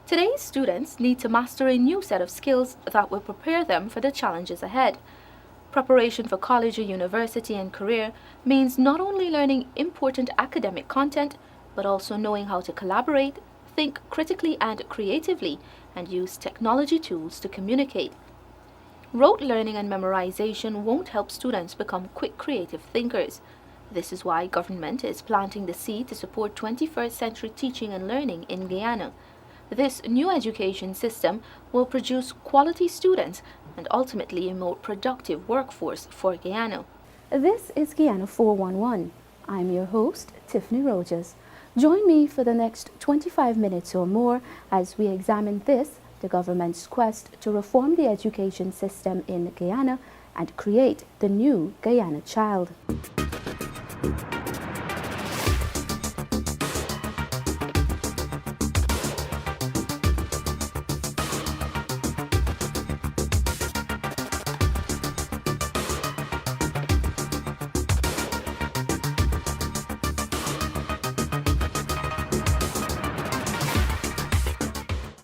Today's students need to master a new set of skills that will prepare them for the challenges ahead. Preparation for college or university and career means not only learning important academic content, but also knowing how to collaborate, think critically and creatively, and use technology tools to communicate. Rote learning and memorization won't help students become quick creative thinkers. This is why government is planting the seed to support 21st century teaching and learning in Guyana. This new education system will produce quality students and ultimately a more productive workforce for Guyana. This is Guyana 411. I'm your host, Tiffany Rogers. Join me for the next 25 minutes or more as we examine this, the government's quest to reform the education system in Guyana and create the new Guyana child.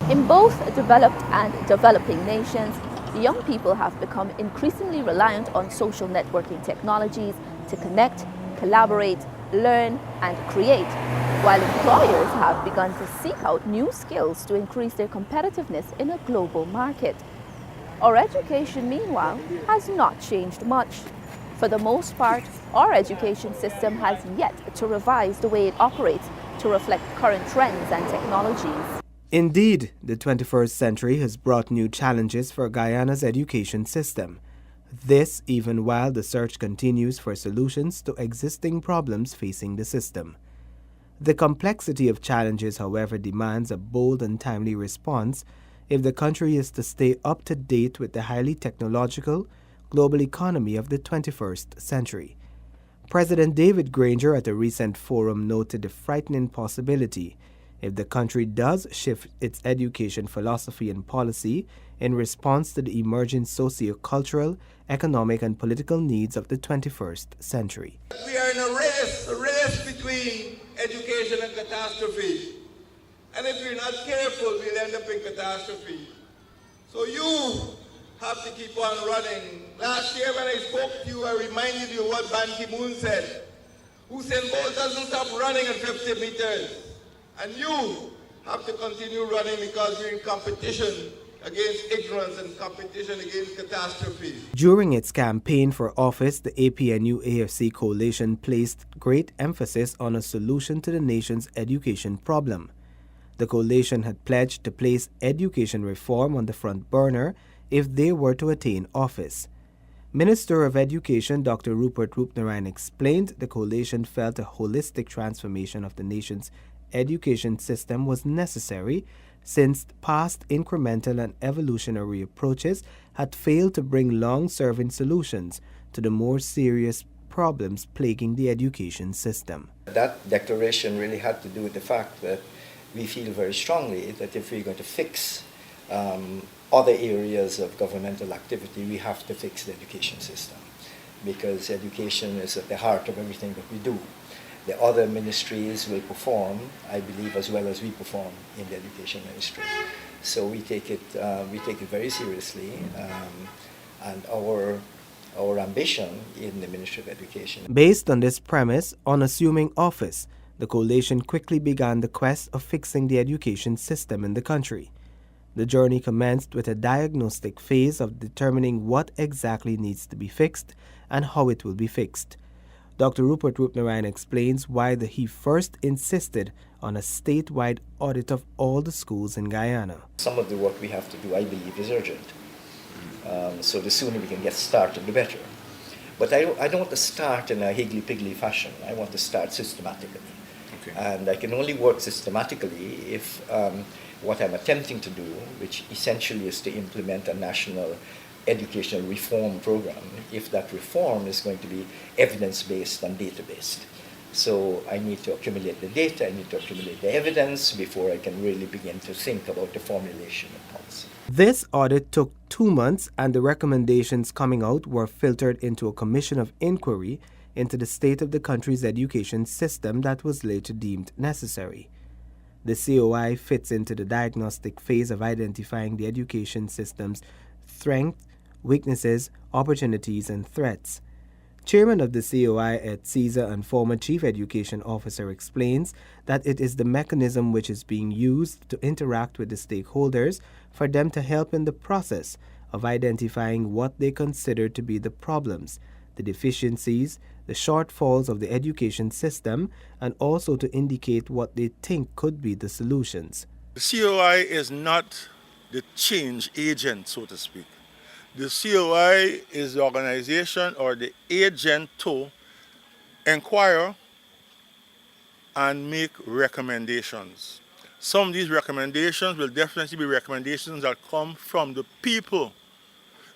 In both developed and developing nations, young people have become increasingly reliant on social networking technologies to connect, collaborate, learn, and create, while employers have begun to seek out new skills to increase their competitiveness in a global market. Our education, meanwhile, has not changed much. For the most part, our education system has yet to revise the way it operates to reflect current trends and technologies. Indeed, the 21st century has brought new challenges for Guyana's education system. This even while the search continues for solutions to existing problems facing the system. The complexity of challenges, however, demands a bold and timely response if the country is to stay up to date with the highly technological global economy of the 21st century. President David Granger at a recent forum noted the frightening possibility if the country does shift its education philosophy and policy in response to the emerging socio-cultural, economic, and political needs of the 21st century. We are in a race between education and catastrophe. And if we're not careful, we'll end up in catastrophe. So you have to keep on running. Last year when I spoke to you, I reminded you what Ban Ki-moon said. Usain Bolt doesn't stop running at 50 meters. And you have to continue running because you're in competition against ignorance and competition against catastrophe. During its campaign for office, the APNU-AFC coalition placed great emphasis on a solution to the nation's education problem. The coalition had pledged to place education reform on the front burner if they were to attain office. Minister of Education Dr. Rupert Roopnaraine explained the coalition felt a holistic transformation of the nation's education system was necessary since past incremental and evolutionary approaches had failed to bring long-serving solutions to the more serious problems plaguing the education system. That declaration really had to do with the fact that we feel very strongly that if we're going to fix other areas of governmental activity, we have to fix the education system, because education is at the heart of everything that we do. The other ministries will perform, I believe, as well as we perform in the education ministry. So we take it very seriously, and our ambition in the Ministry of Education. Based on this premise, on assuming office, the coalition quickly began the quest of fixing the education system in the country. The journey commenced with a diagnostic phase of determining what exactly needs to be fixed and how it will be fixed. Dr. Rupert Roopnaraine explains why he first insisted on a statewide audit of all the schools in Guyana. Some of the work we have to do, I believe, is urgent. So the sooner we can get started, the better. But I don't want to start in a higgly-piggly fashion. I want to start systematically. Okay. And I can only work systematically if what I'm attempting to do, which essentially is to implement a national educational reform program, if that reform is going to be evidence-based and data-based. So I need to accumulate the data, I need to accumulate the evidence before I can really begin to think about the formulation of policy. This audit took 2 months, and the recommendations coming out were filtered into a commission of inquiry into the state of the country's education system that was later deemed necessary. The COI fits into the diagnostic phase of identifying the education system's strengths, weaknesses, opportunities, and threats. Chairman of the COI at CESA and former Chief Education Officer explains that it is the mechanism which is being used to interact with the stakeholders for them to help in the process of identifying what they consider to be the problems, the deficiencies, the shortfalls of the education system, and also to indicate what they think could be the solutions. The COI is not the change agent, so to speak. The COI is the organization or the agent to inquire and make recommendations. Some of these recommendations will definitely be recommendations that come from the people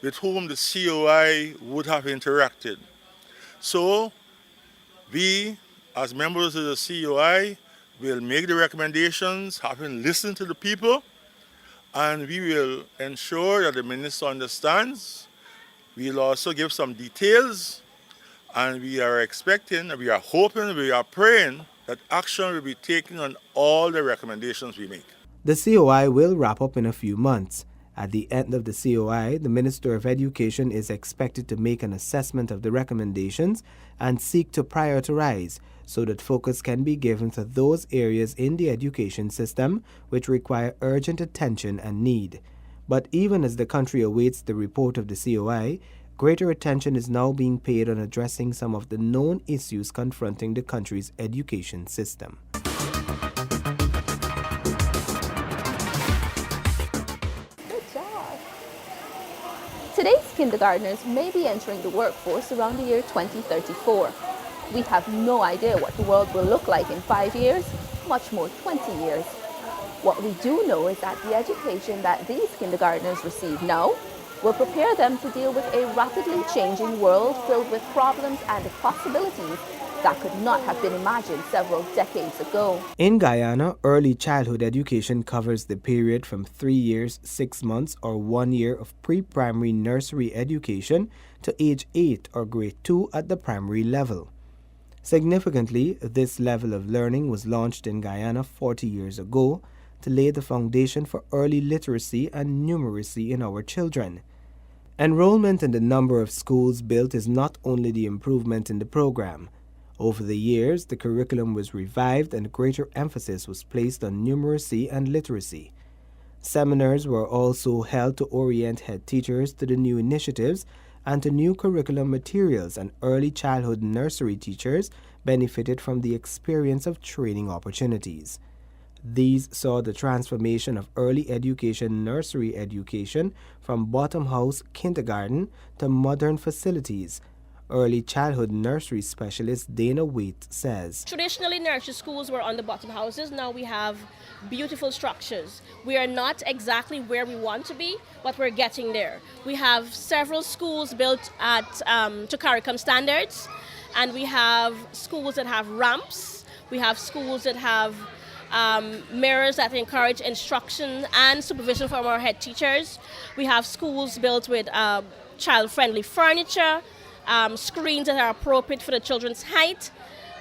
with whom the COI would have interacted. So we, as members of the COI, will make the recommendations, having listened to the people, and we will ensure that the minister understands. We'll also give some details, and we are expecting, we are hoping, we are praying that action will be taken on all the recommendations we make. The COI will wrap up in a few months. At the end of the COI, the Minister of Education is expected to make an assessment of the recommendations and seek to prioritize so that focus can be given to those areas in the education system which require urgent attention and need. But even as the country awaits the report of the COI, greater attention is now being paid on addressing some of the known issues confronting the country's education system. Today's kindergartners may be entering the workforce around the year 2034. We have no idea what the world will look like in 5 years, much more 20 years. What we do know is that the education that these kindergartners receive now will prepare them to deal with a rapidly changing world filled with problems and possibilities that could not have been imagined several decades ago. In Guyana, early childhood education covers the period from 3 years, 6 months, or 1 year of pre-primary nursery education to age 8 or grade 2 at the primary level. Significantly, this level of learning was launched in Guyana 40 years ago to lay the foundation for early literacy and numeracy in our children. Enrollment in the number of schools built is not only the improvement in the program. Over the years, the curriculum was revived and greater emphasis was placed on numeracy and literacy. Seminars were also held to orient head teachers to the new initiatives and to new curriculum materials, and early childhood nursery teachers benefited from the experience of training opportunities. These saw the transformation of early education nursery education from bottom house kindergarten to modern facilities. Early childhood nursery specialist Dana Waite says, Traditionally, nursery schools were on the bottom houses. Now we have beautiful structures. We are not exactly where we want to be, but we're getting there. We have several schools built at to CARICOM standards, and we have schools that have ramps. We have schools that have mirrors that encourage instruction and supervision from our head teachers. We have schools built with child-friendly furniture, screens that are appropriate for the children's height.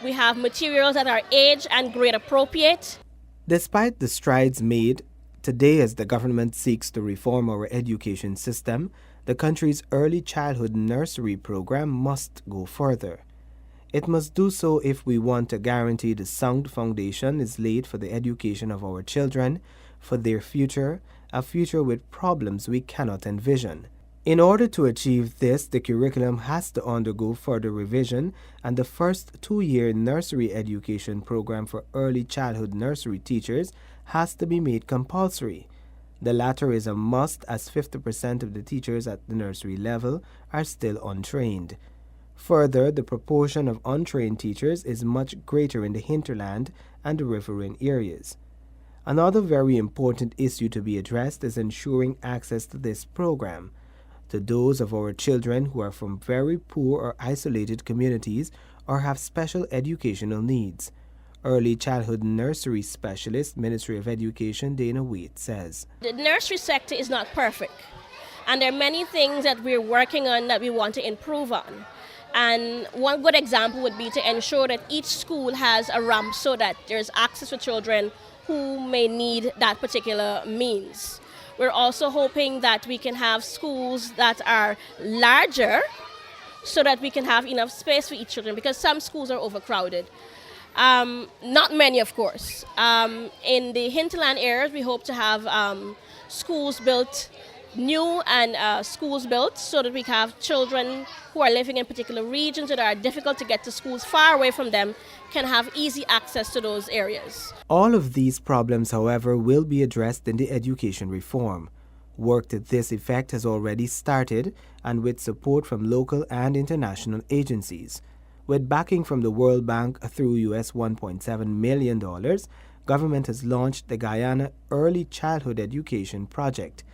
We have materials that are age and grade appropriate. Despite the strides made, today as the government seeks to reform our education system, the country's early childhood nursery program must go further. It must do so if we want to guarantee the sound foundation is laid for the education of our children, for their future, a future with problems we cannot envision. In order to achieve this, the curriculum has to undergo further revision, and the first 2-year nursery education program for early childhood nursery teachers has to be made compulsory. The latter is a must, as 50% of the teachers at the nursery level are still untrained. Further, the proportion of untrained teachers is much greater in the hinterland and the riverine areas. Another very important issue to be addressed is ensuring access to this program to those of our children who are from very poor or isolated communities or have special educational needs. Early childhood nursery specialist, Ministry of Education, Dana Waite says, The nursery sector is not perfect, and there are many things that we're working on that we want to improve on. And one good example would be to ensure that each school has a ramp so that there's access for children who may need that particular means. We're also hoping that we can have schools that are larger so that we can have enough space for each children, because some schools are overcrowded. Not many, of course. In the hinterland areas, we hope to have schools built, new and schools built, so that we can have children who are living in particular regions that are difficult to get to schools far away from them can have easy access to those areas. All of these problems, however, will be addressed in the education reform. Work to this effect has already started, and with support from local and international agencies. With backing from the World Bank through US $1.7 million, government has launched the Guyana Early Childhood Education Project.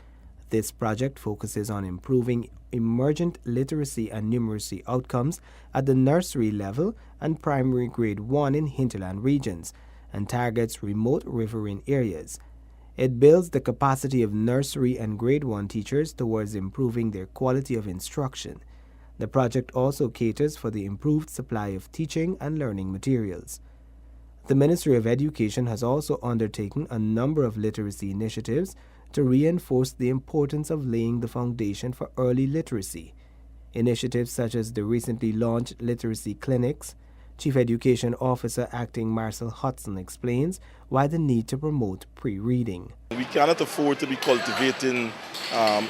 This project focuses on improving emergent literacy and numeracy outcomes at the nursery level and primary grade 1 in hinterland regions, and targets remote riverine areas. It builds the capacity of nursery and grade 1 teachers towards improving their quality of instruction. The project also caters for the improved supply of teaching and learning materials. The Ministry of Education has also undertaken a number of literacy initiatives to reinforce the importance of laying the foundation for early literacy. Initiatives such as the recently launched literacy clinics. Chief Education Officer Acting Marcel Hudson explains why the need to promote pre-reading. We cannot afford to be cultivating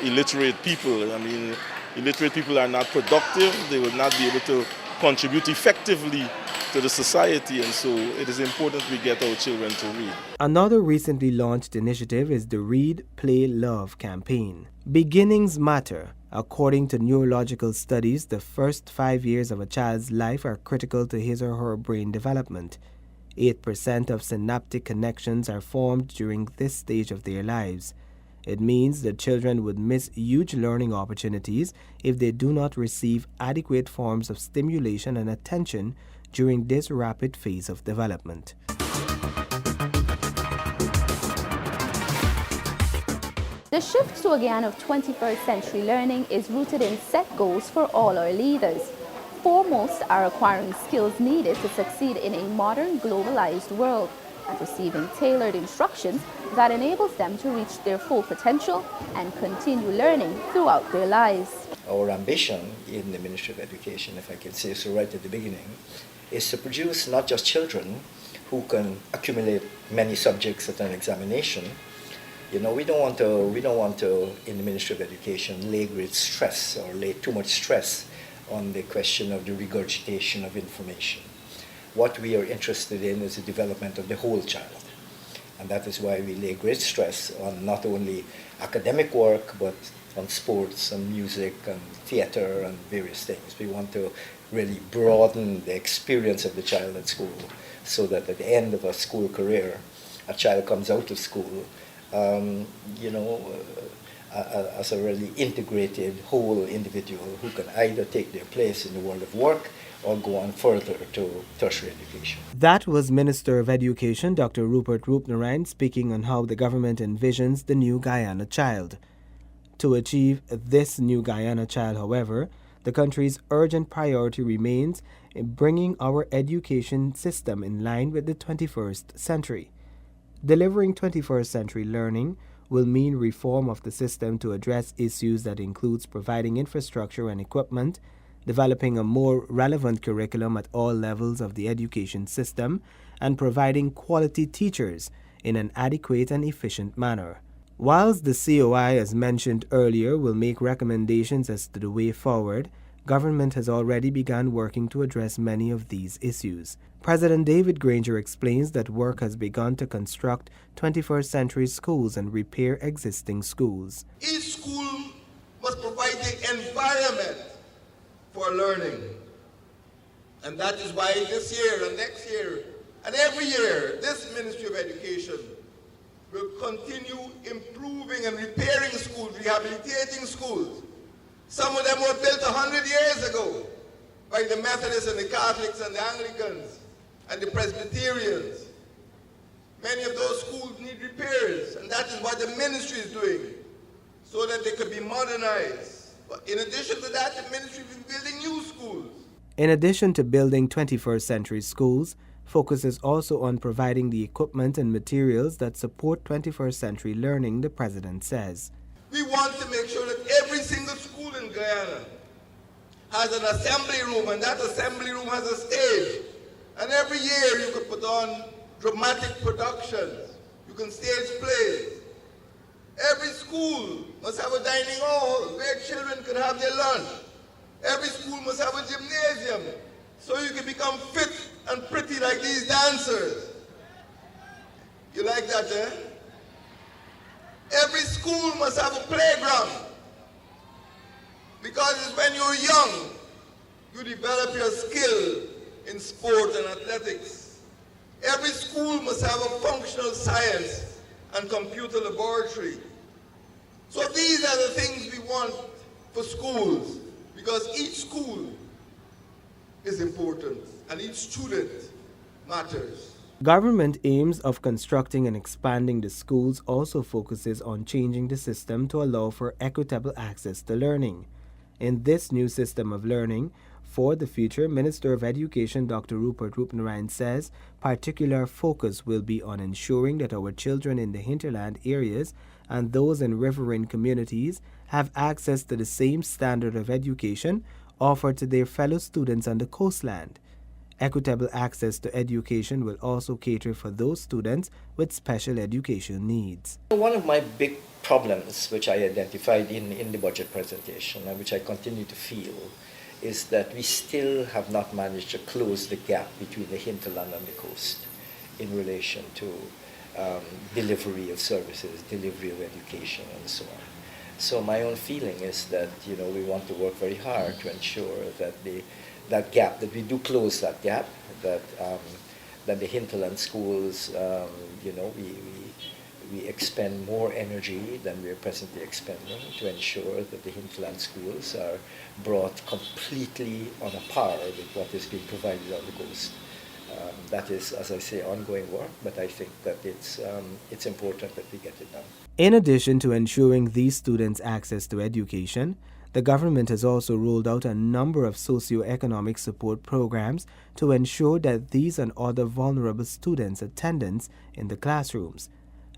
illiterate people. I mean, illiterate people are not productive. They will not be able to contribute effectively to the society, and so it is important we get our children to read. Another recently launched initiative is the Read, Play, Love campaign. Beginnings matter. According to neurological studies, the first 5 years of a child's life are critical to his or her brain development. 8% of synaptic connections are formed during this stage of their lives. It means that children would miss huge learning opportunities if they do not receive adequate forms of stimulation and attention during this rapid phase of development. The shift to a Guyana of 21st century learning is rooted in set goals for all our leaders. Foremost are acquiring skills needed to succeed in a modern, globalized world and receiving tailored instructions that enables them to reach their full potential and continue learning throughout their lives. Our ambition in the Ministry of Education, if I can say so right at the beginning, is to produce not just children who can accumulate many subjects at an examination. You know, we don't want to, in the Ministry of Education, lay great stress or lay too much stress on the question of the regurgitation of information. What we are interested in is the development of the whole child. And that is why we lay great stress on not only academic work, but on sports and music and theater and various things. We want to really broaden the experience of the child at school so that at the end of a school career, a child comes out of school as a really integrated whole individual who can either take their place in the world of work or go on further to tertiary education. That was Minister of Education Dr. Rupert Roopnarine speaking on how the government envisions the new Guyana child. To achieve this new Guyana child, however, the country's urgent priority remains in bringing our education system in line with the 21st century. Delivering 21st century learning will mean reform of the system to address issues that includes providing infrastructure and equipment, developing a more relevant curriculum at all levels of the education system, and providing quality teachers in an adequate and efficient manner. Whilst the COI, as mentioned earlier, will make recommendations as to the way forward, government has already begun working to address many of these issues. President David Granger explains that work has begun to construct 21st century schools and repair existing schools. Each school must provide the environment for learning. And that is why this year and next year and every year, this Ministry of Education will continue improving and repairing schools, rehabilitating schools. Some of them were built 100 years ago by the Methodists and the Catholics and the Anglicans and the Presbyterians. Many of those schools need repairs, and that is what the ministry is doing, so that they could be modernized. But in addition to that, the ministry is building new schools. In addition to building 21st century schools, focuses also on providing the equipment and materials that support 21st century learning, the president says. We want to make sure that every single school in Guyana has an assembly room, and that assembly room has a stage. And every year you could put on dramatic productions. You can stage plays. Every school must have a dining hall where children can have their lunch. Every school must have a gymnasium so you can become fit and pretty like these dancers. You like that, eh? Every school must have a playground because it's when you're young you develop your skill in sport and athletics. Every school must have a functional science and computer laboratory. So these are the things we want for schools, because each school is important and each student matters. Government aims of constructing and expanding the schools also focuses on changing the system to allow for equitable access to learning. In this new system of learning for the future, Minister of Education Dr. Rupert Roopnarine says particular focus will be on ensuring that our children in the hinterland areas and those in riverine communities have access to the same standard of education offered to their fellow students on the coastland. Equitable access to education will also cater for those students with special education needs. One of my big problems, which I identified in the budget presentation, and which I continue to feel, is that we still have not managed to close the gap between the hinterland and the coast in relation to delivery of services, delivery of education, and so on. So my own feeling is that we want to work very hard to ensure that that gap, that we do close that gap, that the hinterland schools, we expend more energy than we are presently expending to ensure that the hinterland schools are brought completely on a par with what is being provided on the coast. That is, as I say, ongoing work, but I think that it's important that we get it done. In addition to ensuring these students access to education, the government has also rolled out a number of socio-economic support programs to ensure that these and other vulnerable students' attendance in the classrooms.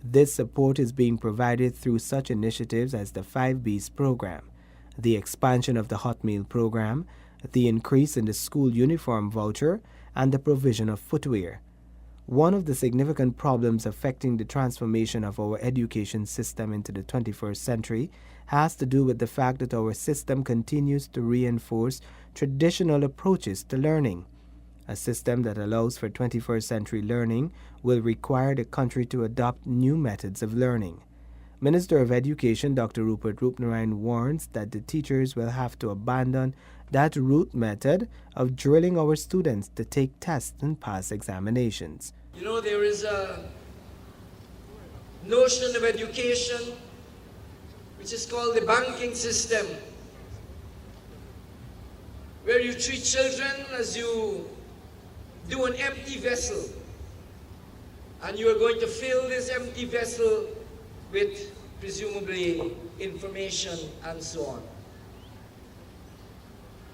This support is being provided through such initiatives as the 5Bs program, the expansion of the hot meal program, the increase in the school uniform voucher, and the provision of footwear. One of the significant problems affecting the transformation of our education system into the 21st century has to do with the fact that our system continues to reinforce traditional approaches to learning. A system that allows for 21st century learning will require the country to adopt new methods of learning. Minister of Education Dr. Rupert Roopnarine warns that the teachers will have to abandon that rote method of drilling our students to take tests and pass examinations. There is a notion of education which is called the banking system, where you treat children as you do an empty vessel, and you are going to fill this empty vessel with presumably information and so on.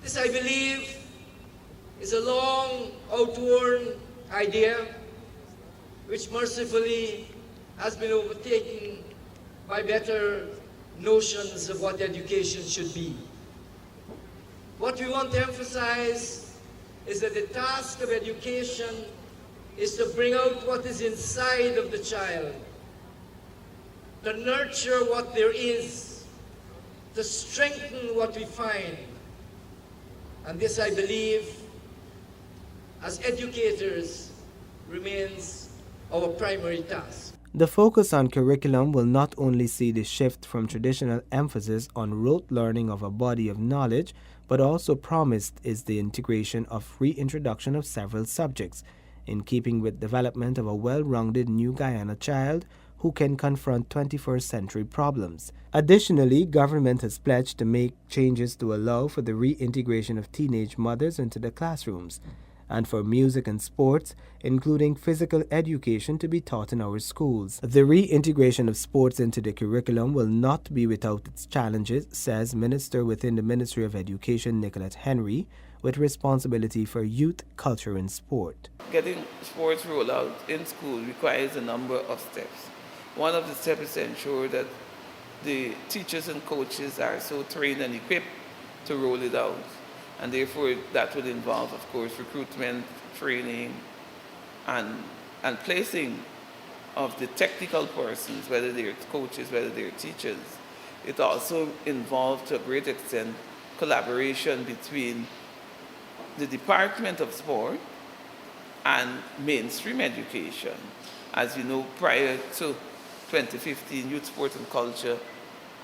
This, I believe, is a long outworn idea which mercifully has been overtaken by better notions of what education should be. What we want to emphasize is that the task of education is to bring out what is inside of the child, to nurture what there is, to strengthen what we find. And this, I believe, as educators, remains our primary task. The focus on curriculum will not only see the shift from traditional emphasis on rote learning of a body of knowledge, but also promised is the integration of reintroduction of several subjects, in keeping with development of a well-rounded new Guyana child who can confront 21st century problems. Additionally, government has pledged to make changes to allow for the reintegration of teenage mothers into the classrooms, and for music and sports, including physical education, to be taught in our schools. The reintegration of sports into the curriculum will not be without its challenges, says Minister within the Ministry of Education Nicolette Henry, with responsibility for youth, culture, and sport. Getting sports rolled out in school requires a number of steps. One of the steps is to ensure that the teachers and coaches are so trained and equipped to roll it out. And therefore, that will involve, of course, recruitment, training, and placing of the technical persons, whether they're coaches, whether they're teachers. It also involved, to a great extent, collaboration between the Department of Sport and mainstream education. As you know, prior to 2015, Youth, Sport and Culture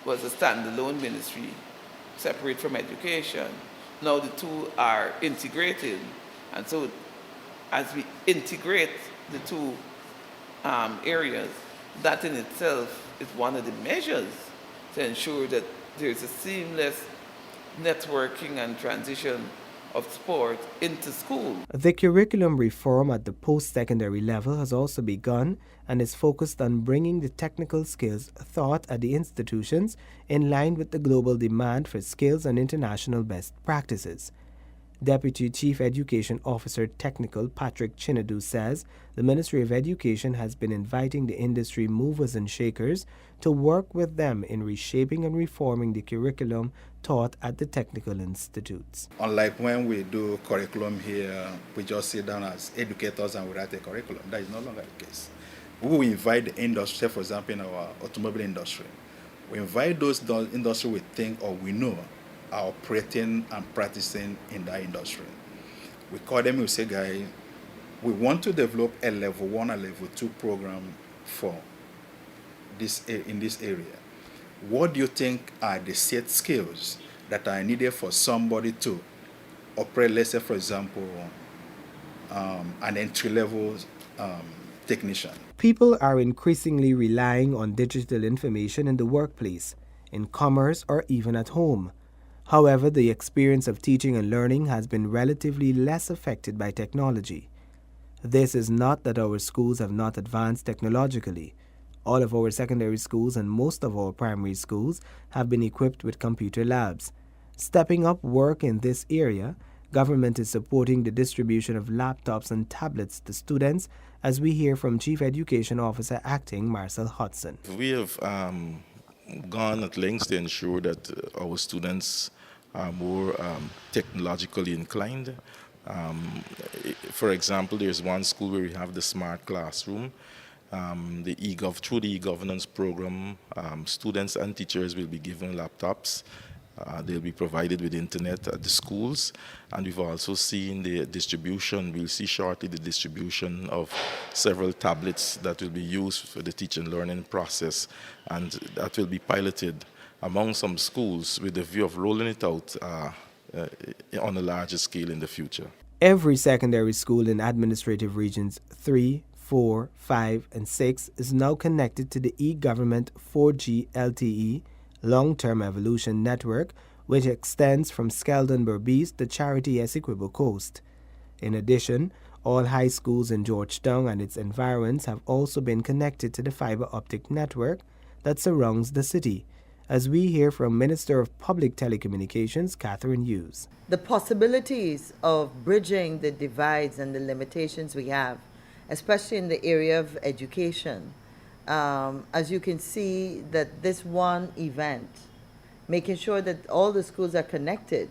was a standalone ministry, separate from education. Now the two are integrated. And so as we integrate the two areas, that in itself is one of the measures to ensure that there's a seamless networking and transition of sport into school. The curriculum reform at the post-secondary level has also begun and is focused on bringing the technical skills taught at the institutions in line with the global demand for skills and international best practices. Deputy Chief Education Officer Technical Patrick Chinadu says the Ministry of Education has been inviting the industry movers and shakers to work with them in reshaping and reforming the curriculum taught at the technical institutes. Unlike when we do curriculum here, we just sit down as educators and we write a curriculum. That is no longer the case. We will invite the industry, for example, in our automobile industry. We invite those industry we think or we know are operating and practicing in that industry. We call them, we say, guys, we want to develop a level 1 and level 2 program for this in this area. What do you think are the set skills that are needed for somebody to operate, let's say, for example, an entry-level technician? People are increasingly relying on digital information in the workplace, in commerce, or even at home. However, the experience of teaching and learning has been relatively less affected by technology. This is not that our schools have not advanced technologically. All of our secondary schools and most of our primary schools have been equipped with computer labs. Stepping up work in this area, government is supporting the distribution of laptops and tablets to students, as we hear from Chief Education Officer Acting Marcel Hudson. We have gone at lengths to ensure that our students are more technologically inclined. For example, there's one school where we have the smart classroom. Through the e-governance program, students and teachers will be given laptops. They'll be provided with internet at the schools. And we've also seen the distribution, we'll see shortly the distribution of several tablets that will be used for the teaching and learning process. And that will be piloted among some schools with the view of rolling it out on a larger scale in the future. Every secondary school in administrative regions 3, 4, 5, and 6 is now connected to the e-government 4G LTE long-term evolution network, which extends from Skeldon Berbice to Charity Essequibo Coast. In addition, all high schools in Georgetown and its environs have also been connected to the fiber optic network that surrounds the city, as we hear from Minister of Public Telecommunications, Catherine Hughes. The possibilities of bridging the divides and the limitations we have, especially in the area of education, as you can see that this one event, making sure that all the schools are connected,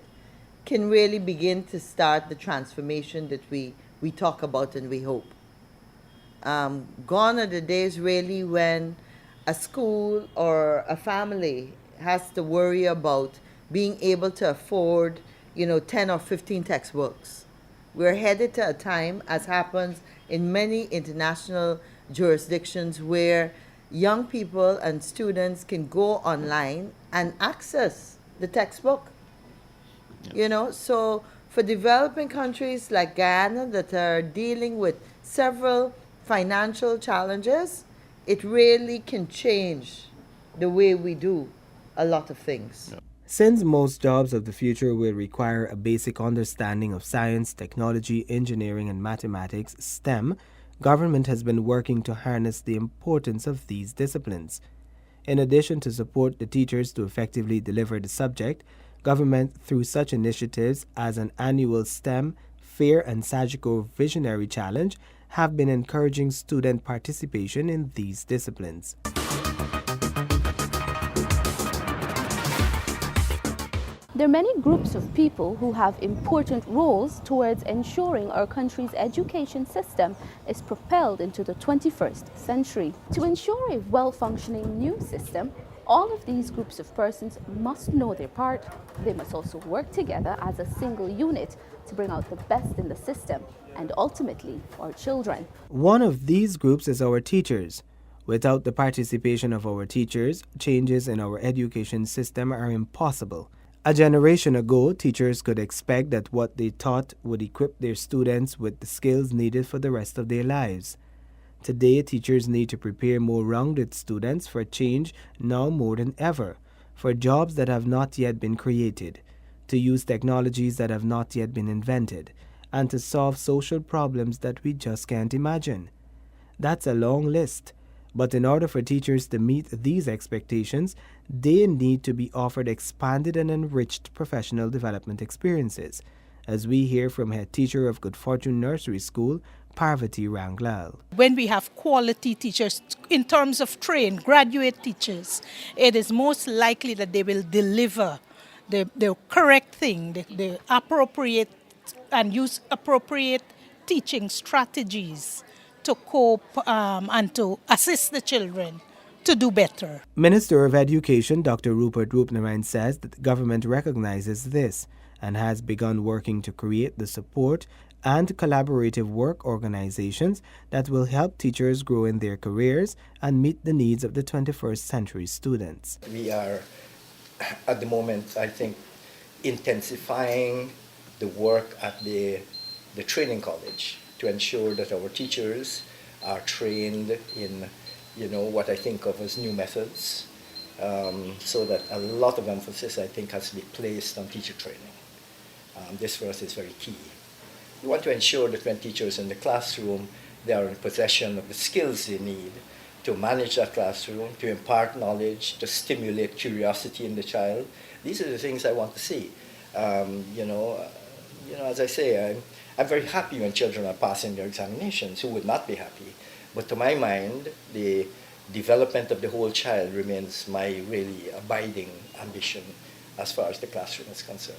can really begin to start the transformation that we talk about and we hope. Gone are the days really when a school or a family has to worry about being able to afford, 10 or 15 textbooks. We're headed to a time, as happens in many international jurisdictions, where young people and students can go online and access the textbook. So for developing countries like Guyana that are dealing with several financial challenges, it really can change the way we do a lot of things. Since most jobs of the future will require a basic understanding of science, technology, engineering, and mathematics, STEM, government has been working to harness the importance of these disciplines. In addition to support the teachers to effectively deliver the subject, Government, through such initiatives as an annual STEM, Fair and Sagicor Visionary Challenge, have been encouraging student participation in these disciplines. There are many groups of people who have important roles towards ensuring our country's education system is propelled into the 21st century. To ensure a well-functioning new system, all of these groups of persons must know their part. They must also work together as a single unit to bring out the best in the system and ultimately our children. One of these groups is our teachers. Without the participation of our teachers, changes in our education system are impossible. A generation ago, teachers could expect that what they taught would equip their students with the skills needed for the rest of their lives. Today, teachers need to prepare more rounded students for change now more than ever, for jobs that have not yet been created, to use technologies that have not yet been invented, and to solve social problems that we just can't imagine. That's a long list. But in order for teachers to meet these expectations, they need to be offered expanded and enriched professional development experiences, as we hear from head teacher of Good Fortune Nursery School, Parvati Ranglal. When we have quality teachers, in terms of trained graduate teachers, it is most likely that they will deliver the correct thing, the appropriate and use appropriate teaching strategies to cope and to assist the children to do better. Minister of Education Dr. Rupert Roopnaraine says that the government recognizes this and has begun working to create the support and collaborative work organizations that will help teachers grow in their careers and meet the needs of the 21st century students. We are, at the moment, I think, intensifying the work at the training college to ensure that our teachers are trained in, what I think of as new methods, so that a lot of emphasis, I think, has to be placed on teacher training. This for us is very key. We want to ensure that when teachers are in the classroom, they are in possession of the skills they need to manage that classroom, to impart knowledge, to stimulate curiosity in the child. These are the things I want to see. As I say, I'm very happy when children are passing their examinations. Who would not be happy? But to my mind, the development of the whole child remains my really abiding ambition as far as the classroom is concerned.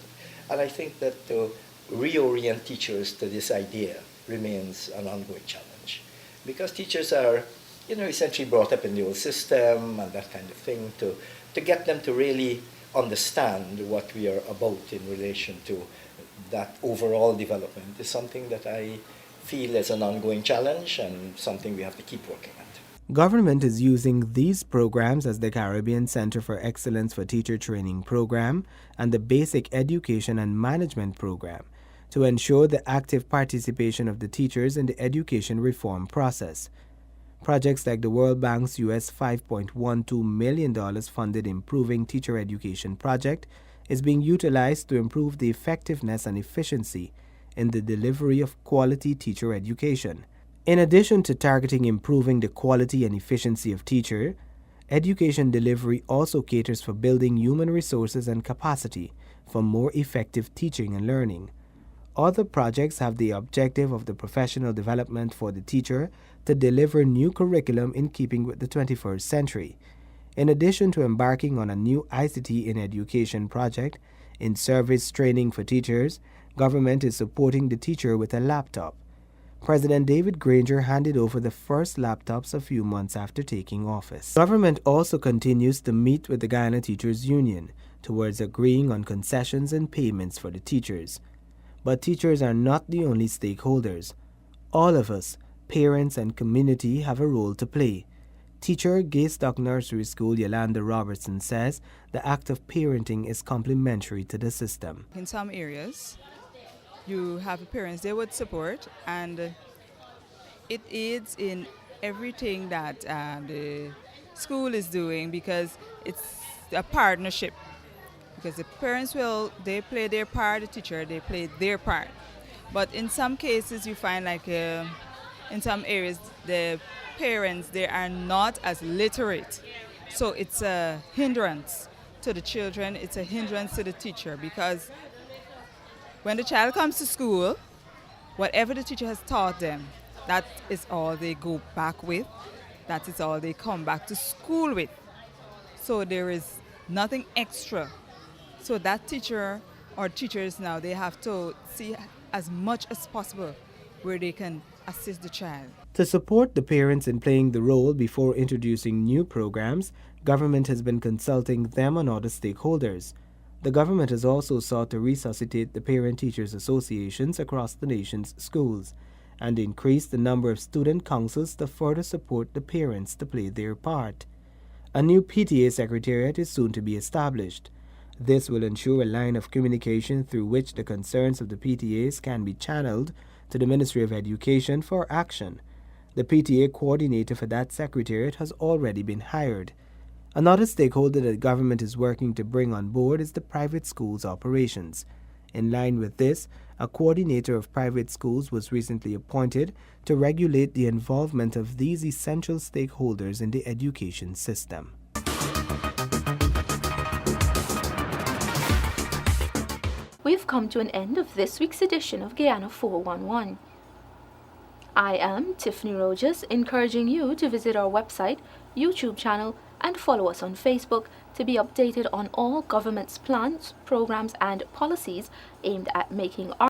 And I think that to reorient teachers to this idea remains an ongoing challenge. Because teachers are, essentially brought up in the old system and that kind of thing, to get them to really understand what we are about in relation to that overall development is something that I feel is an ongoing challenge and something we have to keep working at. Government is using these programs as the Caribbean Center for Excellence for Teacher Training Program and the Basic Education and Management Program to ensure the active participation of the teachers in the education reform process. Projects like the World Bank's US $5.12 million funded Improving Teacher Education project is being utilized to improve the effectiveness and efficiency in the delivery of quality teacher education. In addition to targeting improving the quality and efficiency of teacher, education delivery also caters for building human resources and capacity for more effective teaching and learning. Other projects have the objective of the professional development for the teacher to deliver new curriculum in keeping with the 21st century. In addition to embarking on a new ICT in Education project, in service training for teachers, government is supporting the teacher with a laptop. President David Granger handed over the first laptops a few months after taking office. Government also continues to meet with the Guyana Teachers Union towards agreeing on concessions and payments for the teachers. But teachers are not the only stakeholders. All of us, parents and community, have a role to play. Teacher Guyana Nursery School Yolanda Robertson says the act of parenting is complementary to the system. In some areas, you have parents they would support, and it aids in everything that the school is doing because it's a partnership. Because the parents they play their part, the teacher, they play their part. But in some cases, you find in some areas, the parents, they are not as literate. So it's a hindrance to the children, it's a hindrance to the teacher, because when the child comes to school, whatever the teacher has taught them, that is all they go back with. That is all they come back to school with. So there is nothing extra. So that teacher or teachers now, they have to see as much as possible where they can assist the child. To support the parents in playing the role before introducing new programs, government has been consulting them and other stakeholders. The government has also sought to resuscitate the parent-teachers associations across the nation's schools and increase the number of student councils to further support the parents to play their part. A new PTA secretariat is soon to be established. This will ensure a line of communication through which the concerns of the PTAs can be channeled to the Ministry of Education for action. The PTA coordinator for that secretariat has already been hired. Another stakeholder that government is working to bring on board is the private schools operations. In line with this, a coordinator of private schools was recently appointed to regulate the involvement of these essential stakeholders in the education system. We've come to an end of this week's edition of Guyana 411. I am Tiffany Rogers, encouraging you to visit our website, YouTube channel, and follow us on Facebook to be updated on all government's plans, programs, and policies aimed at making our